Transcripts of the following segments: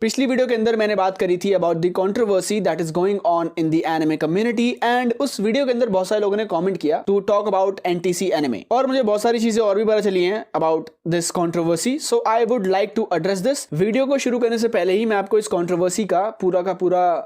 पिछली वीडियो के अंदर मैंने बात करी थी about the controversy that is going on in the anime community and उस वीडियो के अंदर बहुत सारे लोगों ने कमेंट किया to talk about NTC anime और मुझे बहुत सारी चीजें और भी पता चली हैं about this controversy. So I would like to address this. Video को शुरू करने से पहले ही मैं आपको इस कंट्रोवर्सी का पूरा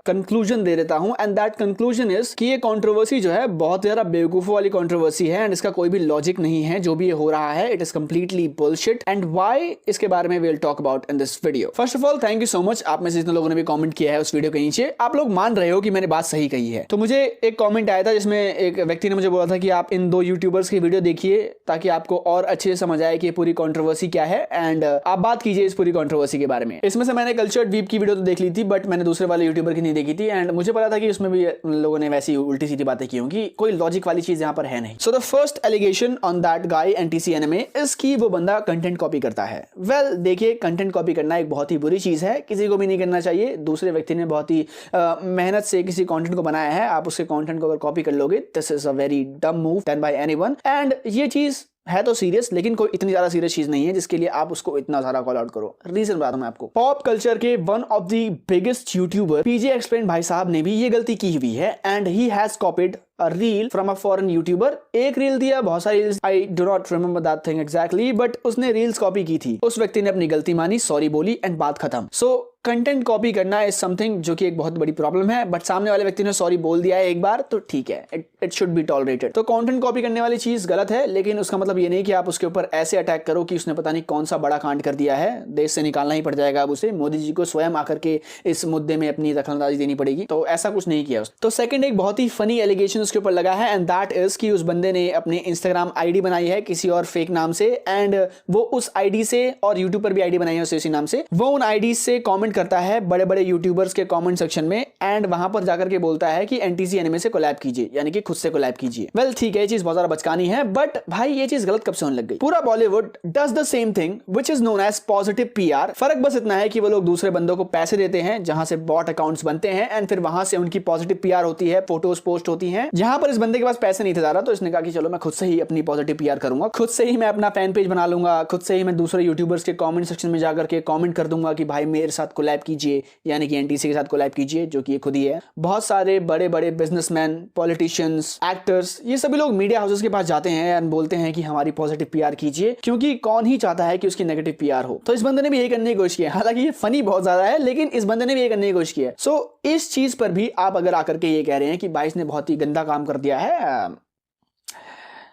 कंक्लूजन दे देता हूं एंड दैट कंक्लूजन इज कि ये कंट्रोवर्सी जो है बहुत ज्यादा बेवकूफों वाली कंट्रोवर्सी है एंड इसका कोई भी लॉजिक नहीं है। जो भी ये हो रहा है it is completely bullshit and why इसके बारे में will talk about in this video. First of all thank you so much, आप में से जितने लोगों ने भी कमेंट किया है उस वीडियो के नीचे आप लोग मान रहे हो कि मैंने बात सही कही है। तो मुझे एक कमेंट आया था जिसमें एक व्यक्ति ने मुझे बोला था कि आप इन दो यूट्यूबर्स की वीडियो देखिए ताकि आपको और अच्छे से समझ आए कि ये पूरी कंट्रोवर्सी क्या है एंड आप बात कीजिए इस पूरी कंट्रोवर्सी के बारे में। इसमें से मैंने कल्चर्ड वीप की वीडियो तो देख ली थी बट मैंने दूसरे वाले यूट्यूबर की नहीं देखी थी एंड मुझे पता था कि उसमें भी लोगों ने वैसी उल्टी सीधी बातें की होंगी, कोई लॉजिक वाली चीज यहाँ पर है नहीं। So the first allegation on that guy NTC anime is कि वो बंदा कंटेंट कॉपी करता है। वेल देखिए, कंटेंट कॉपी करना एक बहुत ही बुरी चीज है, किसी को भी नहीं करना चाहिए। दूसरे व्यक्ति ने बहुत ही मेहनत से किसी कंटेंट को बनाया है, आप उसके कंटेंट को अगर कॉपी कर लोगे दिस इज अ वेरी डम move done by anyone and ये चीज है तो सीरियस लेकिन कोई इतनी ज्यादा सीरियस चीज नहीं है जिसके लिए आप उसको इतना सारा कॉल आउट करो। रीजन बता दूं मैं आपको। पॉप कल्चर के one of the biggest YouTuber PJ explain भाई साहब ने भी ये गलती की हुई है and he has copied a reel from a foreign YouTuber। एक रील दिया, बहुत सारी reels, I do not remember that thing exactly, but उसने रील्स कॉपी की थी। उस व्यक्ति ने अपनी गलती मानी, सॉरी बोली एंड बात खत्म। सो कंटेंट कॉपी करना इज समथिंग जो कि एक बहुत बड़ी प्रॉब्लम है बट सामने वाले व्यक्ति ने सॉरी बोल दिया है एक बार तो ठीक है, इट शुड बी टॉलरेटेड। तो कंटेंट कॉपी करने वाली चीज गलत है लेकिन उसका मतलब ये नहीं कि आप उसके ऊपर ऐसे अटैक करो कि उसने पता नहीं कौन सा बड़ा कांड कर दिया है, देश से निकालना ही पड़ जाएगा अब उसे, मोदी जी को स्वयं आकर के इस मुद्दे में अपनी दखलंदाजी देनी पड़ेगी। तो ऐसा कुछ नहीं किया उसने। तो सेकंड एक बहुत ही फनी एलिगेशन उसके ऊपर लगा है एंड दैट इज कि उस बंदे ने अपने इंस्टाग्राम आईडी बनाई है किसी और फेक नाम से एंड वो उस आईडी से, और यूट्यूब पर भी आईडी बनाई है उसी नाम से, वो उन आईडी से कमेंट करता है बड़े बड़े यूट्यूबर्स के कमेंट सेक्शन में एंड वहां पर जाकर के बोलता है कि एनटीसी एनिमे से कोलैब कीजिए, यानी कि खुद से कोलैब कीजिए। वेल ठीक है, ये चीज बहुत ज्यादा बचकानी है बट भाई ये चीज गलत कब से होने लग गई। पूरा Bollywood does the same thing which is known as positive PR. फर्क बस इतना है कि वो लोग दूसरे बंदों को पैसे देते हैं जहां से बॉट अकाउंट्स बनते हैं एंड फिर वहां से उनकी पॉजिटिव पीआर होती है, फोटोज पोस्ट होती हैं। जहां पर इस बंदे के पास पैसे नहीं थे ज्यादा तो इसने कहा कि चलो मैं खुद से ही अपनी पॉजिटिव पीआर करूंगा, खुद से ही मैं अपना फैन पेज बना लूंगा, खुद से ही मैं दूसरे यूट्यूबर्स के कमेंट सेक्शन में जाकर के कमेंट कर दूंगा कि भाई मेरे साथ कोलैब कीजिए, यानी कि एनटीसी के साथ कोलैब कीजिए, जो कि ये खुद ही है। बहुत सारे बड़े बड़े बिजनेसमैन, पॉलिटिशियंस, एक्टर्स, ये सभी लोग मीडिया हाउसेस के पास जाते हैं एंड बोलते हैं कि हमारी पॉजिटिव पीआर कीजिए, क्योंकि कौन ही चाहता है कि उसकी नेगेटिव पीआर हो। तो इस बंदे ने भी यही करने की कोशिश की है। हालांकि ये फनी बहुत ज्यादा है लेकिन इस बंदे ने भी यही करने की कोशिश की है। सो इस चीज पर भी आप अगर आकर के ये कह रहे हैं कि भाई इसने बहुत ही गंदा काम कर दिया है,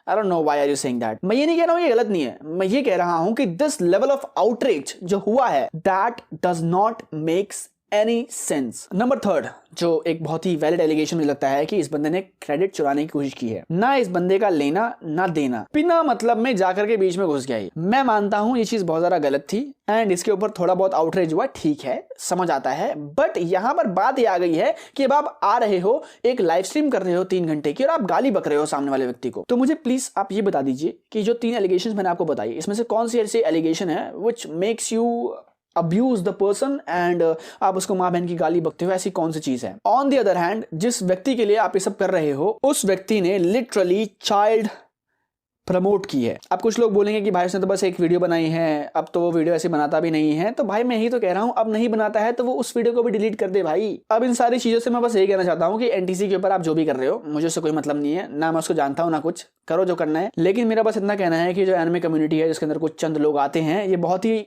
I don't know why are you saying that। मैं ये नहीं कह रहा हूं ये गलत नहीं है, मैं ये कह रहा हूं कि दिस लेवल ऑफ आउटरीच जो हुआ है that does not makes any sense. Number third जो एक बहुत ही वैलिड एलिगेशन मुझे लगता है कि इस बंदे ने क्रेडिट चुराने की कोशिश की है। ना इस बंदे का लेना ना देना, बिना मतलब में जाकर के बीच में घुस गया ही। मैं मानता हूं ये चीज बहुत ज्यादा गलत थी एंड इसके ऊपर थोड़ा बहुत आउटरीच हुआ, ठीक है, समझ आता है बट यहां पर बात ये आ गई है कि अब आप आ रहे हो, एक लाइव स्ट्रीम कर रहे हो 3 घंटे की और आप गाली बक रहे हो सामने वाले व्यक्ति को। तो मुझे प्लीज आप ये बता दीजिए कि जो 3 एलिगेशन मैंने आपको बताई इसमें से कौन सी ऐसी एलिगेशन है which makes you abuse the person and आप उसको मां बहन की गाली बकते हो, ऐसी कौन सी चीज है। ऑन द अदर हैंड जिस व्यक्ति के लिए आप ये सब कर रहे हो उस व्यक्ति ने लिटरली चाइल्ड प्रमोट की है। अब कुछ लोग बोलेंगे कि भाई उसने तो बस एक वीडियो बनाई है, अब तो वो वीडियो ऐसे बनाता भी नहीं है। तो भाई मैं यही तो कह रहा हूं, अब नहीं बनाता है तो वो उस वीडियो को भी डिलीट कर दे भाई। अब इन सारी चीजों से मैं बस यही कहना चाहता हूं कि एनटीसी के ऊपर आप जो भी कर रहे हो मुझे उससे कोई मतलब नहीं है, ना मैं उसको जानता हूं ना कुछ, करो जो करना है। लेकिन मेरा बस इतना कहना है कि जो एनिमे कम्युनिटी है जिसके अंदर कुछ चंद लोग आते हैं, ये बहुत ही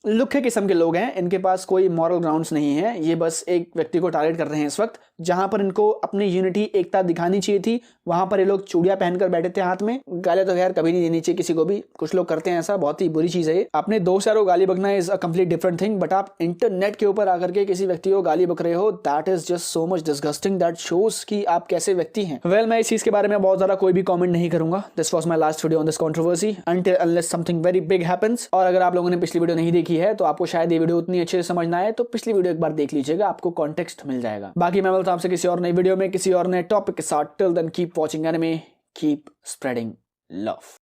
लुखे किस्म के लोग हैं, इनके पास कोई मॉरल ग्राउंड्स नहीं है। ये बस एक व्यक्ति को टारगेट कर रहे हैं इस वक्त, जहां पर इनको अपनी यूनिटी, एकता दिखानी चाहिए थी, वहां पर ये लोग चूड़ियां पहनकर बैठे थे हाथ में। गाली तो खैर कभी नहीं देनी चाहिए किसी को भी, कुछ लोग करते हैं ऐसा, बहुत ही बुरी चीज है। अपने दोस्त यारों को गाली बकना is a complete different thing but आप इंटरनेट के ऊपर आकर के किसी व्यक्ति को गाली बक रहे हो, that is just so much disgusting, that shows कि आप कैसे व्यक्ति हैं। वेल मैं इस चीज के बारे में बहुत ज्यादा कोई भी कमेंट नहीं करूंगा। This was my last video on this controversy until unless something very big happens. और अगर आप लोगों ने पिछली वीडियो नहीं देखी है तो आपको शायद ये वीडियो उतनी अच्छे से समझना है तो पिछली वीडियो एक बार देख लीजिएगा, आपको कॉन्टेक्स्ट मिल जाएगा। बाकी मैं मिलता हूं आपसे किसी और नई वीडियो में किसी और नए टॉपिक के साथ। Till then keep watching anime, keep spreading love.